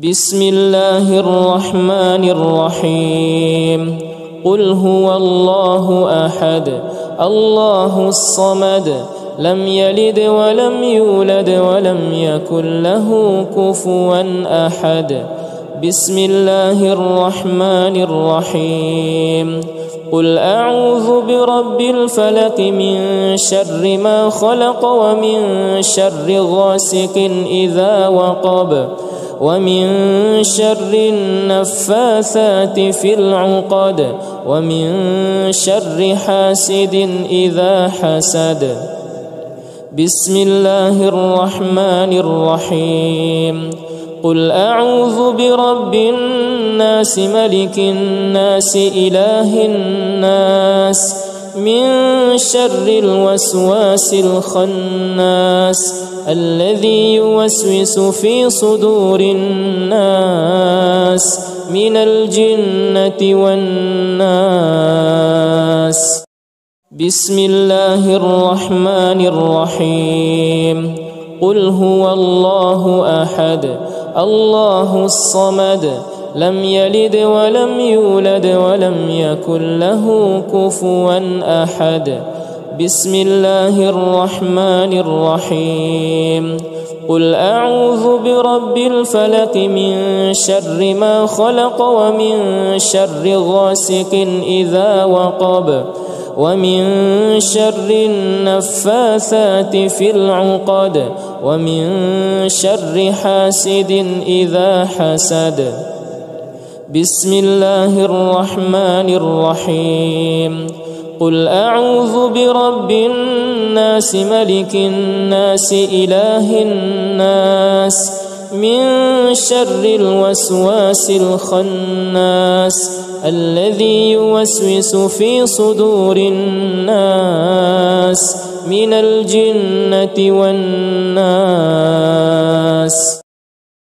بسم الله الرحمن الرحيم. قل هو الله أحد الله الصمد لم يلد ولم يولد ولم يكن له كفوا أحد. بسم الله الرحمن الرحيم. قل أعوذ برب الفلق من شر ما خلق ومن شر غاسق إذا وقب ومن شر النفاثات في العقد ومن شر حاسد إذا حسد. بسم الله الرحمن الرحيم. قل أعوذ برب الناس ملك الناس إله الناس من شر الوسواس الخناس الذي يوسوس في صدور الناس من الجنة والناس. بسم الله الرحمن الرحيم. قل هو الله أحد الله الصمد لم يلد ولم يولد ولم يكن له كفوا أحد. بسم الله الرحمن الرحيم. قل أعوذ برب الفلق من شر ما خلق ومن شر غاسق إذا وقب ومن شر النفاثات في العقد ومن شر حاسد إذا حسد. بسم الله الرحمن الرحيم. قل أعوذ برب الناس ملك الناس إله الناس من شر الوسواس الخناس الذي يوسوس في صدور الناس من الجنة والناس.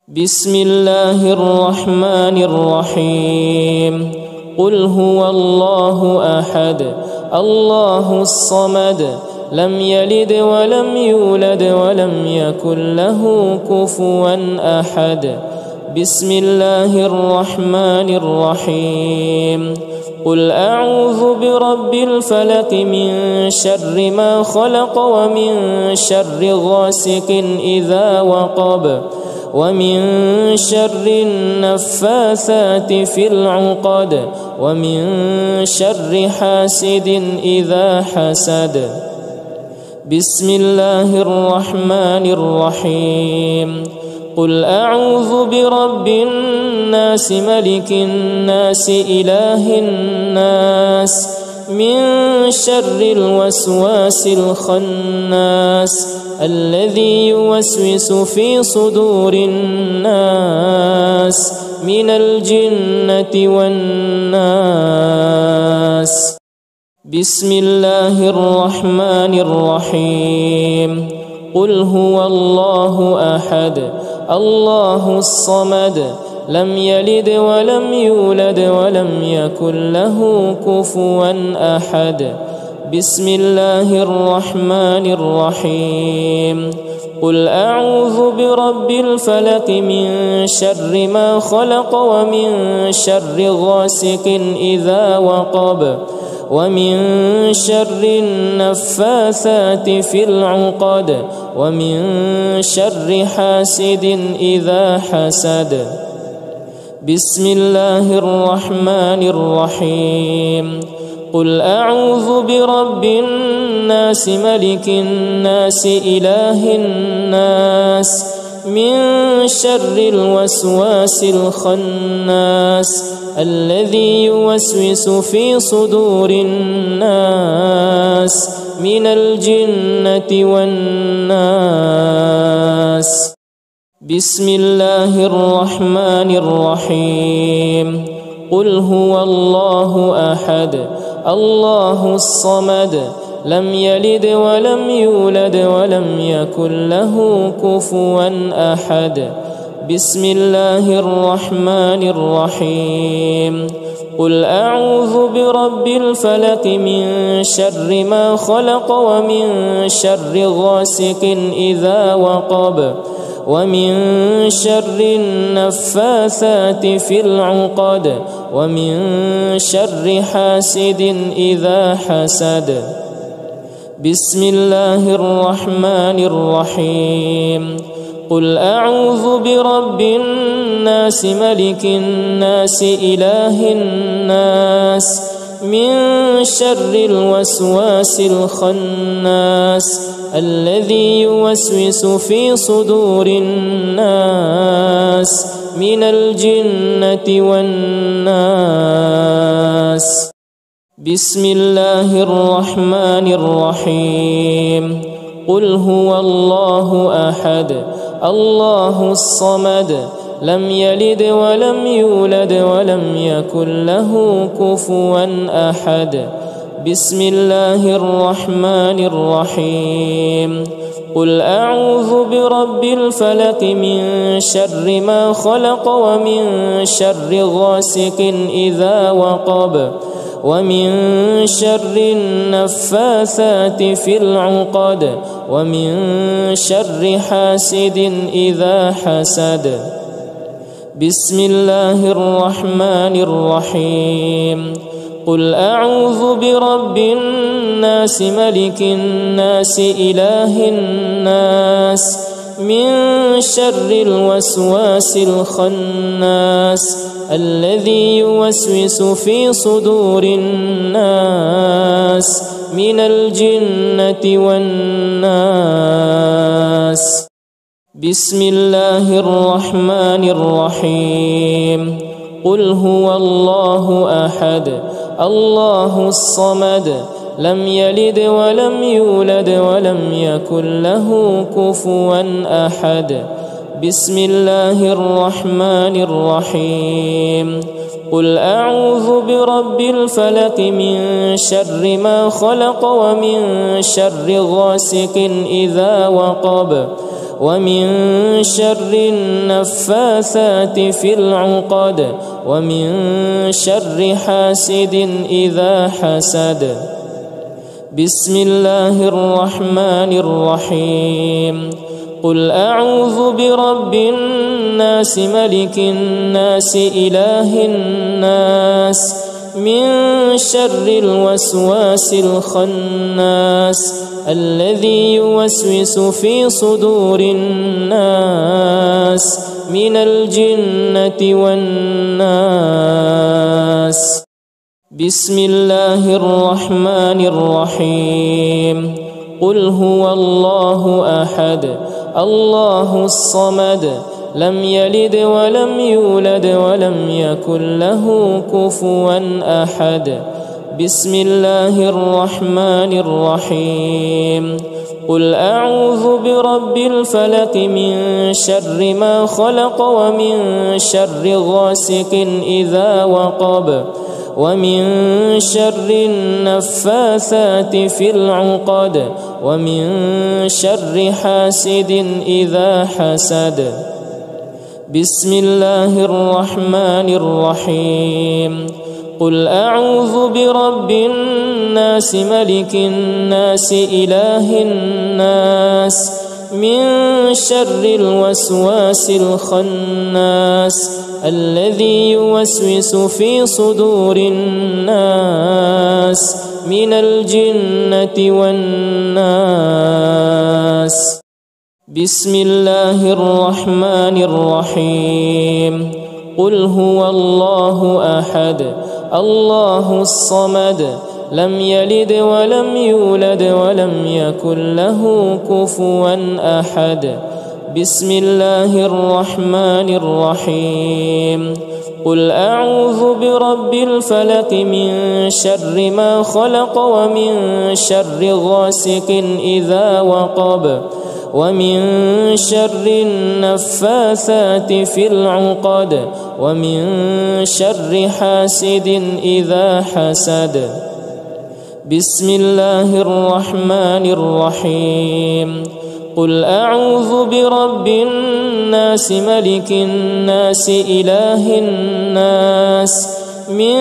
بسم الله الرحمن الرحيم. قل هو الله أحد الله الصمد لم يلد ولم يولد ولم يكن له كفوا أحد. بسم الله الرحمن الرحيم. قل أعوذ برب الفلق من شر ما خلق ومن شر غاسق إذا وقب ومن شر النفاثات في العقد ومن شر حاسد إذا حسد. بسم الله الرحمن الرحيم. قل أعوذ برب الناس ملك الناس إله الناس من شر الوسواس الخناس الذي يوسوس في صدور الناس من الجنة والناس. بسم الله الرحمن الرحيم. قل هو الله أحد الله الصمد لم يلد ولم يولد ولم يكن له كفوا أحد. بسم الله الرحمن الرحيم. قل أعوذ برب الفلق من شر ما خلق ومن شر غاسق إذا وقب ومن شر النفاثات في العقد ومن شر حاسد إذا حسد. بسم الله الرحمن الرحيم. قل أعوذ برب الناس ملك الناس إله الناس من شر الوسواس الخناس الذي يوسوس في صدور الناس من الجنة والناس. بسم الله الرحمن الرحيم. قل هو الله أحد الله الصمد لم يلد ولم يولد ولم يكن له كفوا أحد. بسم الله الرحمن الرحيم. قل أعوذ برب الفلق من شر ما خلق ومن شر غاسق إذا وقب ومن شر النفاثات في العقد ومن شر حاسد إذا حسد. بسم الله الرحمن الرحيم. قل أعوذ برب الناس ملك الناس إله الناس من شر الوسواس الخناس الذي يوسوس في صدور الناس من الجنة والناس. بسم الله الرحمن الرحيم. قل هو الله أحد الله الصمد لم يلد ولم يولد ولم يكن له كفوا أحد. بسم الله الرحمن الرحيم. قل أعوذ برب الفلق من شر ما خلق ومن شر غاسق إذا وقب ومن شر النفاثات في العقد ومن شر حاسد إذا حسد. بسم الله الرحمن الرحيم. قل أعوذ برب الناس ملك الناس إله الناس من شر الوسواس الخناس الذي يوسوس في صدور الناس من الجنة والناس. بسم الله الرحمن الرحيم. قل هو الله أحد الله الصمد لم يلد ولم يولد ولم يكن له كفوا أحد. بسم الله الرحمن الرحيم. قل أعوذ برب الفلق من شر ما خلق ومن شر غاسق إذا وقب ومن شر النفاثات في العقد ومن شر حاسد إذا حسد. بسم الله الرحمن الرحيم. قل أعوذ برب الناس ملك الناس إله الناس من شر الوسواس الخناس الذي يوسوس في صدور الناس من الجنة والناس. بسم الله الرحمن الرحيم. قل هو الله أحد الله الصمد لم يلد ولم يولد ولم يكن له كفوا أحد. بسم الله الرحمن الرحيم. قل أعوذ برب الفلق من شر ما خلق ومن شر غاسق إذا وقب ومن شر النفاثات في العقد ومن شر حاسد إذا حسد. بسم الله الرحمن الرحيم. قل أعوذ برب الناس ملك الناس إله الناس من شر الوسواس الخناس الذي يوسوس في صدور الناس من الجنة والناس. بسم الله الرحمن الرحيم. قل هو الله أحد الله الصمد لم يلد ولم يولد ولم يكن له كفوا أحد. بسم الله الرحمن الرحيم. قل أعوذ برب الفلق من شر ما خلق ومن شر غاسق إذا وقب ومن شر النفاثات في العقد ومن شر حاسد إذا حسد. بسم الله الرحمن الرحيم. قل أعوذ برب الناس ملك الناس إله الناس من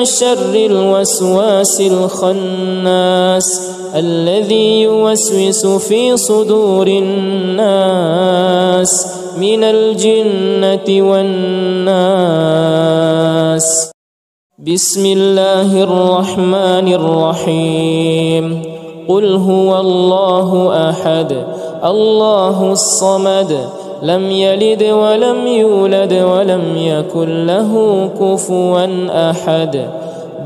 شر الوسواس الخناس الذي يوسوس في صدور الناس من الجنة والناس. بسم الله الرحمن الرحيم. قل هو الله أحد الله الصمد لم يلد ولم يولد ولم يكن له كفوا أحد.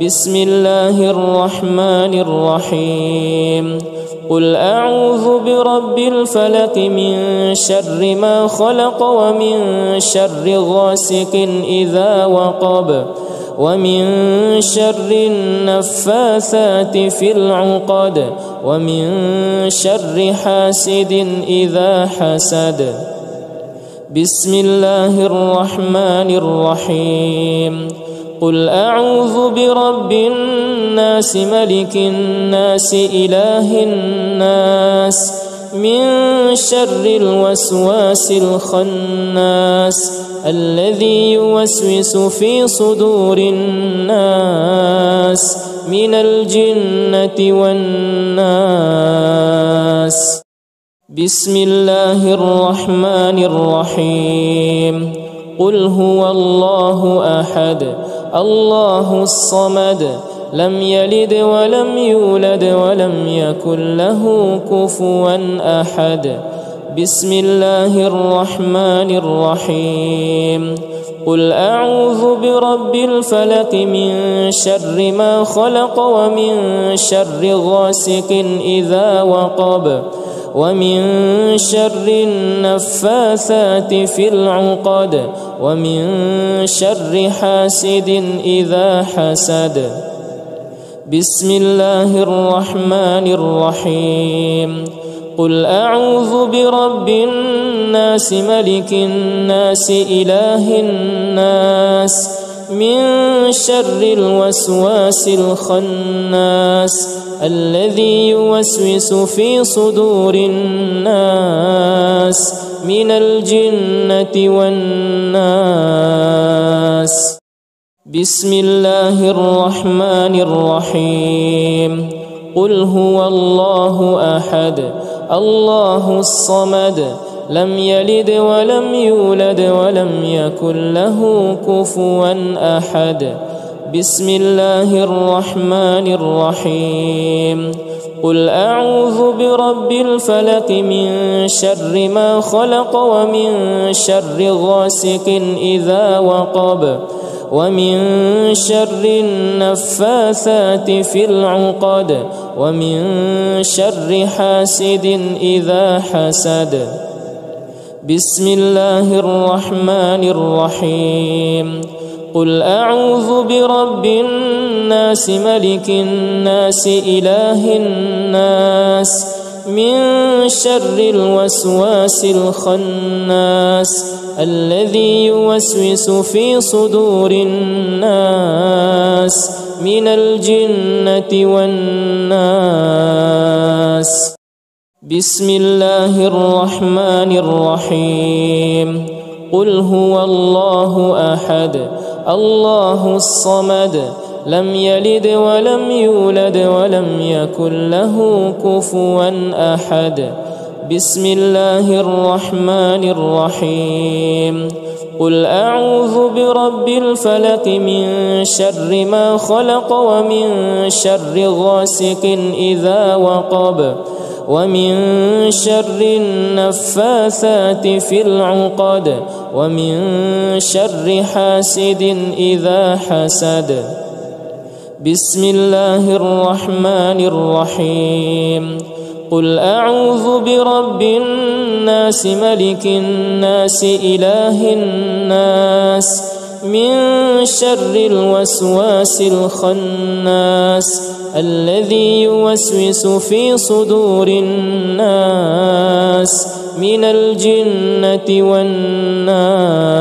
بسم الله الرحمن الرحيم. قل أعوذ برب الفلق من شر ما خلق ومن شر غاسق إذا وقب ومن شر النفاثات في العقد ومن شر حاسد إذا حسد. بسم الله الرحمن الرحيم. قل أعوذ برب الناس ملك الناس إله الناس من شر الوسواس الخناس الذي يوسوس في صدور الناس من الجنة والناس. بسم الله الرحمن الرحيم. قل هو الله أحد الله الصمد لم يلد ولم يولد ولم يكن له كفوا أحد. بسم الله الرحمن الرحيم. قل أعوذ برب الفلق من شر ما خلق ومن شر غاسق إذا وقب ومن شر النفاثات في العقد ومن شر حاسد إذا حسد. بسم الله الرحمن الرحيم. قل أعوذ برب الناس ملك الناس إله الناس من شر الوسواس الخناس الذي يوسوس في صدور الناس من الجنة والناس. بسم الله الرحمن الرحيم. قل هو الله أحد الله الصمد لم يلد ولم يولد ولم يكن له كفوا أحد. بسم الله الرحمن الرحيم. قل أعوذ برب الفلق من شر ما خلق ومن شر غاسق إذا وقب ومن شر النفاثات في العقد ومن شر حاسد إذا حسد. بسم الله الرحمن الرحيم. قل أعوذ برب الناس ملك الناس إله الناس من شر الوسواس الخناس الذي يوسوس في صدور الناس من الجنة والناس. بسم الله الرحمن الرحيم. قل هو الله أحد الله الصمد لم يلد ولم يولد ولم يكن له كفوا أحد. بسم الله الرحمن الرحيم. قل أعوذ برب الفلق من شر ما خلق ومن شر غاسق إذا وقب ومن شر النفاثات في العقد ومن شر حاسد إذا حسد. بسم الله الرحمن الرحيم. قل أعوذ برب الناس ملك الناس إله الناس من شر الوسواس الخناس الذي يوسوس في صدور الناس من الجنة والناس.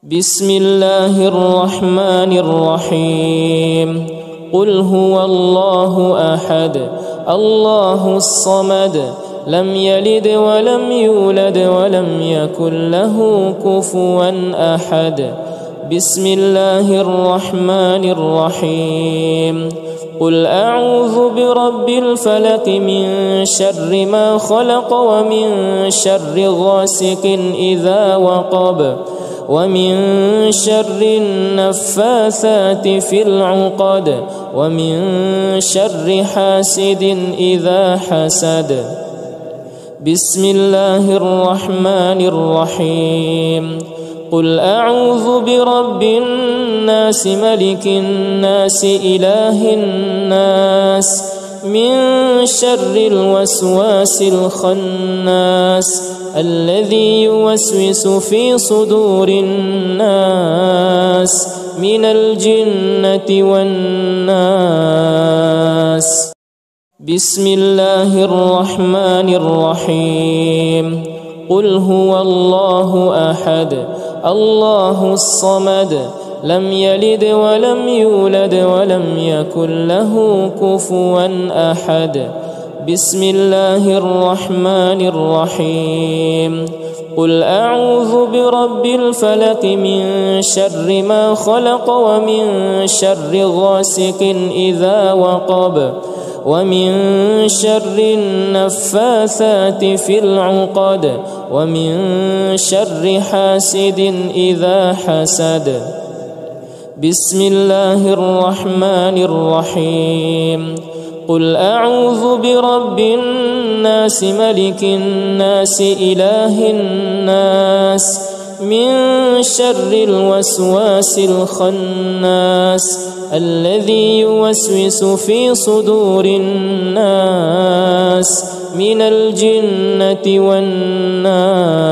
بسم الله الرحمن الرحيم. قل هو الله أحد الله الصمد لم يلد ولم يولد ولم يكن له كفوا أحد. بسم الله الرحمن الرحيم. قل أعوذ برب الفلق من شر ما خلق ومن شر غاسق إذا وقب ومن شر النفاثات في العقد ومن شر حاسد إذا حسد. بسم الله الرحمن الرحيم. قل أعوذ برب الناس ملك الناس إله الناس من شر الوسواس الخناس الذي يوسوس في صدور الناس من الجنة والناس. بسم الله الرحمن الرحيم. قل هو الله أحد الله الصمد لم يلد ولم يولد ولم يكن له كفوا أحد. بسم الله الرحمن الرحيم. قل أعوذ برب الفلق من شر ما خلق ومن شر غاسق إذا وقب ومن شر النفاثات في العقد ومن شر حاسد إذا حسد. بسم الله الرحمن الرحيم. قل أعوذ برب الناس ملك الناس إله الناس من شر الوسواس الخناس الذي يوسوس في صدور الناس من الجنة والناس.